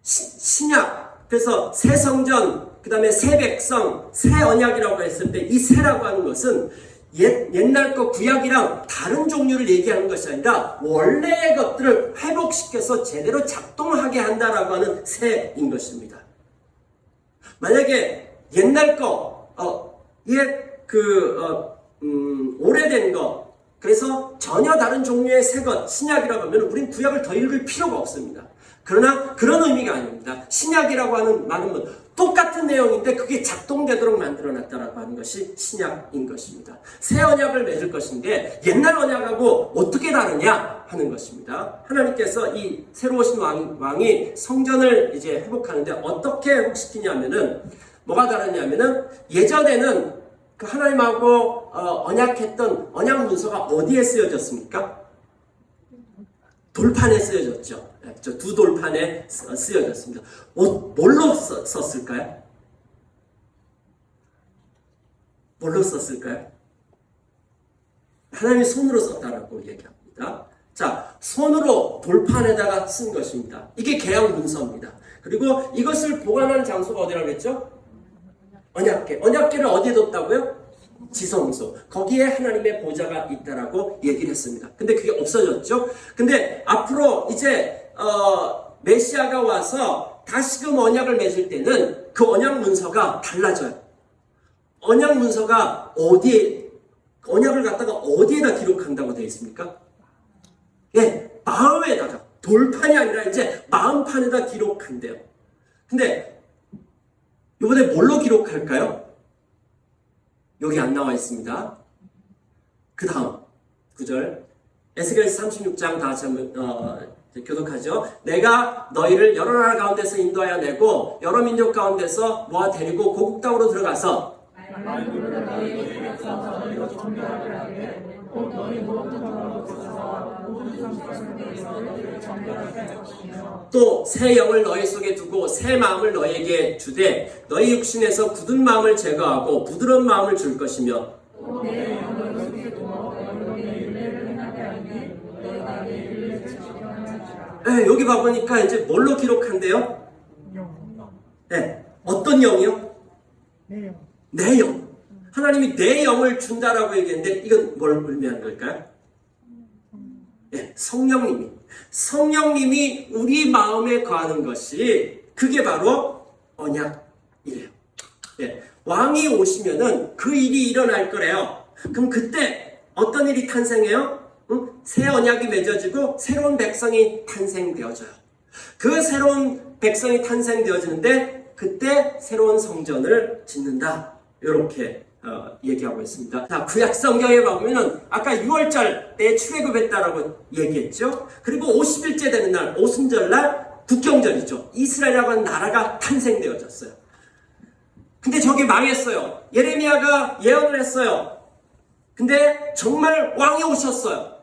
신약, 그래서 새 성전, 그 다음에 새 백성, 새 언약이라고 했을 때 이 새라고 하는 것은 옛날 거 구약이랑 다른 종류를 얘기하는 것이 아니라 원래의 것들을 회복시켜서 제대로 작동하게 한다라고 하는 새인 것입니다. 만약에 옛날 거, 오래된 것, 그래서 전혀 다른 종류의 새 것, 신약이라고 하면 우린 구약을 더 읽을 필요가 없습니다. 그러나 그런 의미가 아닙니다. 신약이라고 하는 말은 똑같은 내용인데 그게 작동되도록 만들어놨다라고 하는 것이 신약인 것입니다. 새 언약을 맺을 것인데 옛날 언약하고 어떻게 다르냐 하는 것입니다. 하나님께서 이 새로 오신 왕이 성전을 이제 회복하는데 어떻게 회복시키냐면은 뭐가 다르냐면은 예전에는 그 하나님하고 언약했던 언약 문서가 어디에 쓰여졌습니까? 돌판에 쓰여졌죠. 두 돌판에 쓰여졌습니다. 뭘로 썼을까요? 뭘로 썼을까요? 하나님이 손으로 썼다라고 얘기합니다. 자, 손으로 돌판에다가 쓴 것입니다. 이게 계약 문서입니다. 그리고 이것을 보관하는 장소가 어디라고 했죠? 언약궤. 언약궤를 어디에 뒀다고요? 지성소. 거기에 하나님의 보좌가 있다라고 얘기를 했습니다. 근데 그게 없어졌죠? 근데 앞으로 이제 메시아가 와서 다시금 언약을 맺을 때는 그 언약 문서가 달라져요. 언약 문서가 언약을 갖다가 어디에다 기록한다고 되어 있습니까? 예, 마음에다가. 돌판이 아니라 이제 마음판에다 기록한대요. 근데 이번에 뭘로 기록할까요? 여기 안 나와 있습니다. 그 다음 9절 에스겔서 36장 다 같이 한번 교독하죠. 내가 너희를 여러 나라 가운데서 인도하여 내고 여러 민족 가운데서 모아 데리고 고국 땅으로 들어가서 또 새 영을 너희 속에 두고 새 마음을 너희에게 주되 너희 육신에서 굳은 마음을 제거하고 부드러운 마음을 줄 것이며 네, 여기 봐보니까 이제 뭘로 기록한대요? 네, 어떤 영이요? 내 영. 하나님이 내 영을 준다라고 얘기했는데 이건 뭘 의미하는 걸까요? 네, 성령님이 우리 마음에 거하는 것이 그게 바로 언약이래요. 네, 왕이 오시면은 그 일이 일어날 거래요. 그럼 그때 어떤 일이 탄생해요? 새 언약이 맺어지고 새로운 백성이 탄생되어져요. 그 새로운 백성이 탄생되어지는데 그때 새로운 성전을 짓는다. 이렇게 얘기하고 있습니다. 자, 구약 성경에 보면은 아까 6월절 때 출애굽했다라고 얘기했죠. 그리고 50일째 되는 날, 오순절날 국경절이죠. 이스라엘이라고 하는 나라가 탄생되어졌어요. 근데 저게 망했어요. 예레미야가 예언을 했어요. 근데 정말 왕이 오셨어요.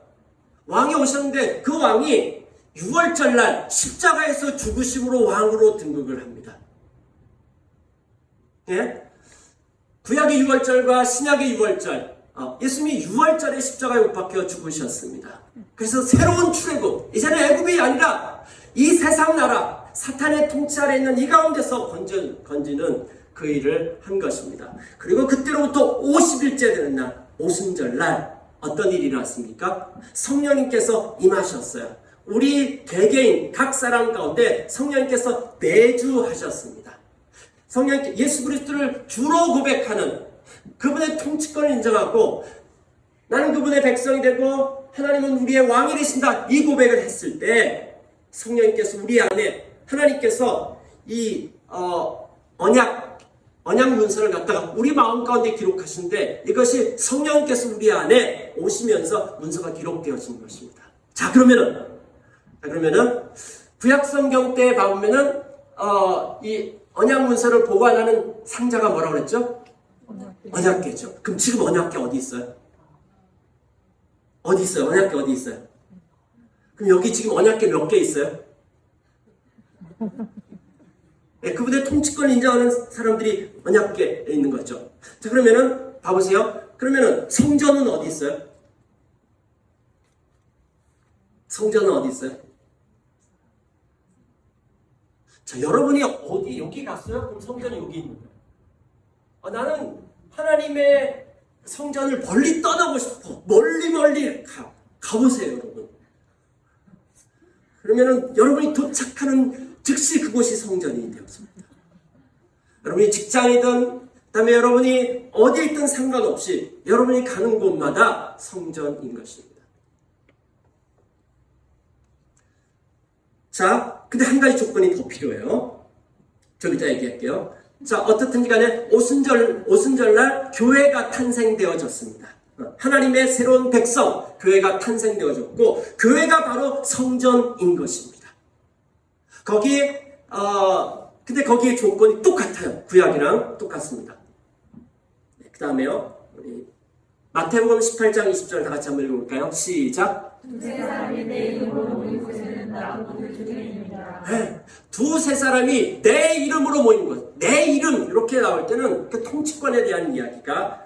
왕이 오셨는데 그 왕이 6월절날 십자가에서 죽으심으로 왕으로 등극을 합니다. 예? 구약의 6월절과 신약의 6월절, 예수님이 6월절에 십자가에 못 박혀 죽으셨습니다. 그래서 새로운 출애굽, 이제는 애굽이 아니라 이 세상 나라, 사탄의 통치 아래 있는 이 가운데서 건지는 그 일을 한 것입니다. 그리고 그때로부터 50일째 되는 날, 오순절날 어떤 일이 일어났습니까? 성령님께서 임하셨어요. 우리 개개인 각 사람 가운데 성령님께서 내주하셨습니다. 성령님께 예수 그리스도를 주로 고백하는 그분의 통치권을 인정하고 나는 그분의 백성이 되고 하나님은 우리의 왕이 되신다, 이 고백을 했을 때 성령님께서 우리 안에, 하나님께서 이 언약 문서를 갖다가 우리 마음 가운데 기록하시는데 이것이 성령께서 우리 안에 오시면서 문서가 기록되어진 것입니다. 자, 그러면은 구약 성경 때 보면은 이 언약 문서를 보관하는 상자가 뭐라고 그랬죠? 언약궤죠. 그럼 지금 언약궤 어디 있어요? 어디 있어요? 언약궤 어디 있어요? 그럼 여기 지금 언약궤 몇 개 있어요? 네, 그분의 통치권을 인정하는 사람들이 언약궤에 있는 거죠. 자, 그러면은 봐보세요. 그러면은 성전은 어디 있어요? 성전은 어디 있어요? 자, 여러분이 어디 여기 갔어요? 그럼 성전이 여기 있는 거예요. 나는 하나님의 성전을 멀리 떠나고 싶어. 멀리 가보세요, 여러분. 그러면은 여러분이 도착하는 즉시 그곳이 성전이 되었습니다. 여러분이 직장이든 그다음에 여러분이 어디에 있든 상관없이 여러분이 가는 곳마다 성전인 것입니다. 자, 근데 한 가지 조건이 더 필요해요. 좀 이따 얘기할게요. 자, 어떻든지 간에 오순절날 교회가 탄생되어졌습니다. 하나님의 새로운 백성, 교회가 탄생되어졌고, 교회가 바로 성전인 것입니다. 근데 거기에 조건이 똑같아요. 구약이랑 똑같습니다. 네, 그 다음에요. 우리 마태복음 18장 20절 다 같이 한번 읽어볼까요? 시작. 두세 사람이 내 이름으로 모인 곳에는 나도 그들 중에 있느니라. 네, 두세 사람이 내 이름으로 모인 곳. 내 이름 이렇게 나올 때는 그 통치권에 대한 이야기입니다.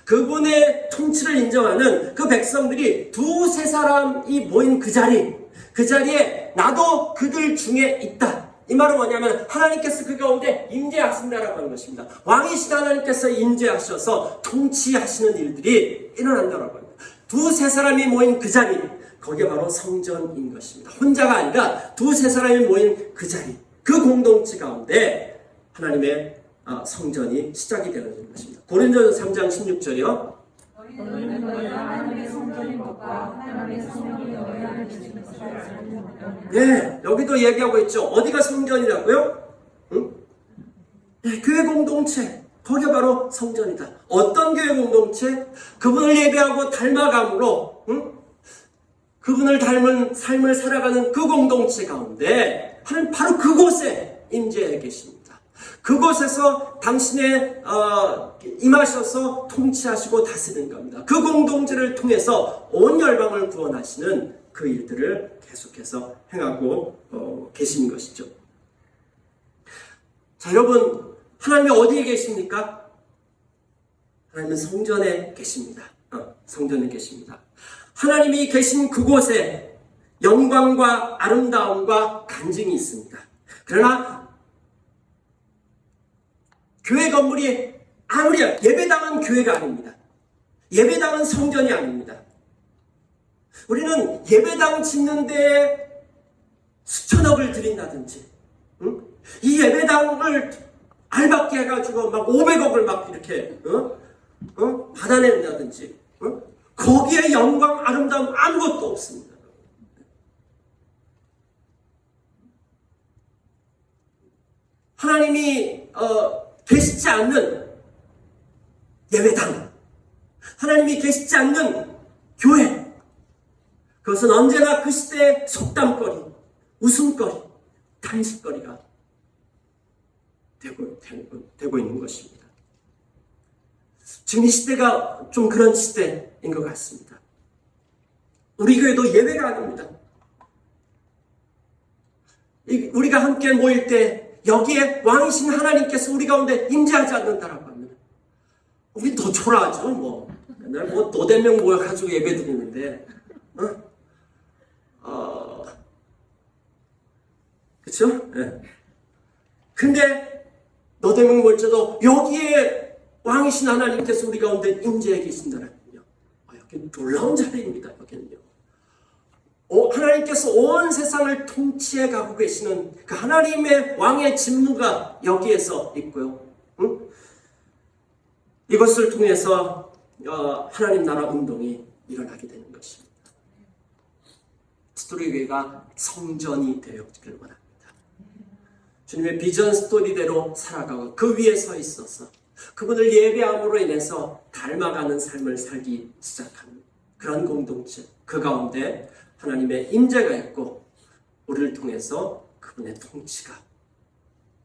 그분의 통치를 인정하는 그 백성들이 두세 사람이 모인 그 자리에 나도 그들 중에 있다. 이 말은 뭐냐면 하나님께서 그 가운데 임재하신다라고 하는 것입니다. 왕이신 하나님께서 임재하셔서 통치하시는 일들이 일어난다라고 합니다. 두세 사람이 모인 그 자리, 거기에 바로 성전인 것입니다. 혼자가 아니라 두세 사람이 모인 그 자리, 그 공동체 가운데 하나님의 성전이 시작이 되는 것입니다. 고린도전서 3장 16절이요. 너희는 너희가 하나님의 성전인 것과 하나님의 성령이 너희 안에 계시는 것을 알지 못하느냐. 네, 여기도 얘기하고 있죠. 어디가 성전이라고요? 응? 네, 교회 공동체. 거기가 바로 성전이다. 어떤 교회 공동체? 그분을 예배하고 닮아감으로 그분을 닮은 삶을 살아가는 그 공동체 가운데 하나님 바로 그곳에 임재해 계십니다. 그곳에서 당신의 임하셔서 통치하시고 다스리는 겁니다. 그 공동체를 통해서 온 열방을 구원하시는 그 일들을 계속해서 행하고 계시는 것이죠. 자, 여러분, 하나님이 어디에 계십니까? 하나님은 성전에 계십니다. 성전에 계십니다. 하나님이 계신 그곳에 영광과 아름다움과 간증이 있습니다. 그러나 교회 건물이 아무리 예배당은 교회가 아닙니다. 예배당은 성전이 아닙니다. 우리는 예배당 짓는데 수천억을 들인다든지, 이 예배당을 알박게 해가지고 막 500억을 막 이렇게 받아낸다든지, 거기에 영광, 아름다움 아무것도 없습니다. 하나님이 계시지 않는 예배당, 하나님이 계시지 않는 교회, 그것은 언제나 그 시대의 속담거리, 웃음거리, 탄식거리가 되고 있는 것입니다. 지금 이 시대가 좀 그런 시대인 것 같습니다. 우리 교회도 예외가 아닙니다. 우리가 함께 모일 때 여기에 왕이신 하나님께서 우리 가운데 임재하지 않는다라고 하면 우리 더 초라하죠. 맨날 너댓 명 모여가지고 예배 드리는데, 그쵸? 네. 근데 너댓 명 모일때도 여기에 왕이신 하나님께서 우리 가운데 임재해 계신다라면요. 여기는 놀라운 자리입니다. 여기는요. 하나님께서 온 세상을 통치해 가고 계시는 그 하나님의 왕의 직무가 여기에서 있고요. 이것을 통해서 하나님 나라 운동이 일어나게 되는 것입니다. 스토리 교회가 성전이 되었기를 원합니다. 주님의 비전 스토리대로 살아가고 그 위에 서 있어서 그분을 예배함으로 인해서 닮아가는 삶을 살기 시작하는 그런 공동체, 그 가운데 하나님의 임재가 있고 우리를 통해서 그분의 통치가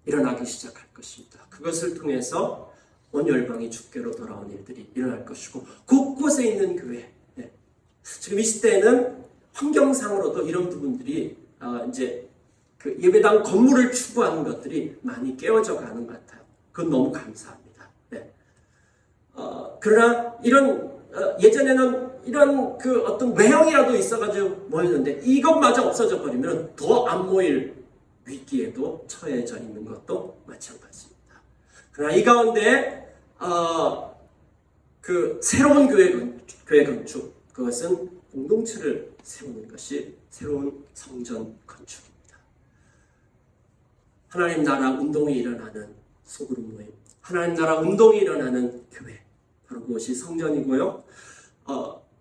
일어나기 시작할 것입니다. 그것을 통해서 온 열방이 주께로 돌아온 일들이 일어날 것이고 곳곳에 있는 교회, 지금 이 시대에는 환경상으로도 이런 부분들이 이제 그 예배당 건물을 추구하는 것들이 많이 깨어져 가는 것 같아요. 그건 너무 감사합니다. 그러나 이런 예전에는 이런 그 어떤 외형이라도 있어가지고 모였는데 이것마저 없어져 버리면 더 안 모일 위기에도 처해져 있는 것도 마찬가지입니다. 그러나 이 가운데 그 새로운 교회 건축, 그것은 공동체를 세우는 것이 새로운 성전 건축입니다. 하나님 나라 운동이 일어나는 소그룹 모임, 하나님 나라 운동이 일어나는 교회, 바로 그것이 성전이고요.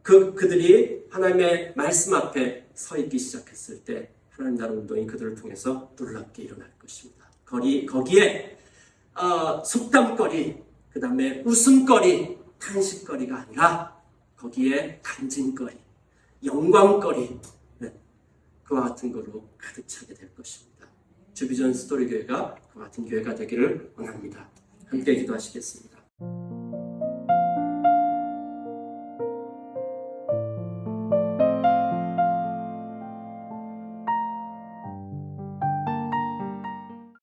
그들이 하나님의 말씀 앞에 서 있기 시작했을 때 하나님 나라 운동이 그들을 통해서 놀랍게 일어날 것입니다. 거기에 속담거리, 그 다음에 웃음거리, 탄식거리가 아니라 거기에 간증거리, 영광거리, 그와 같은 거로 가득 차게 될 것입니다. 주비전 스토리 교회가 그와 같은 교회가 되기를 원합니다. 함께 기도하시겠습니다.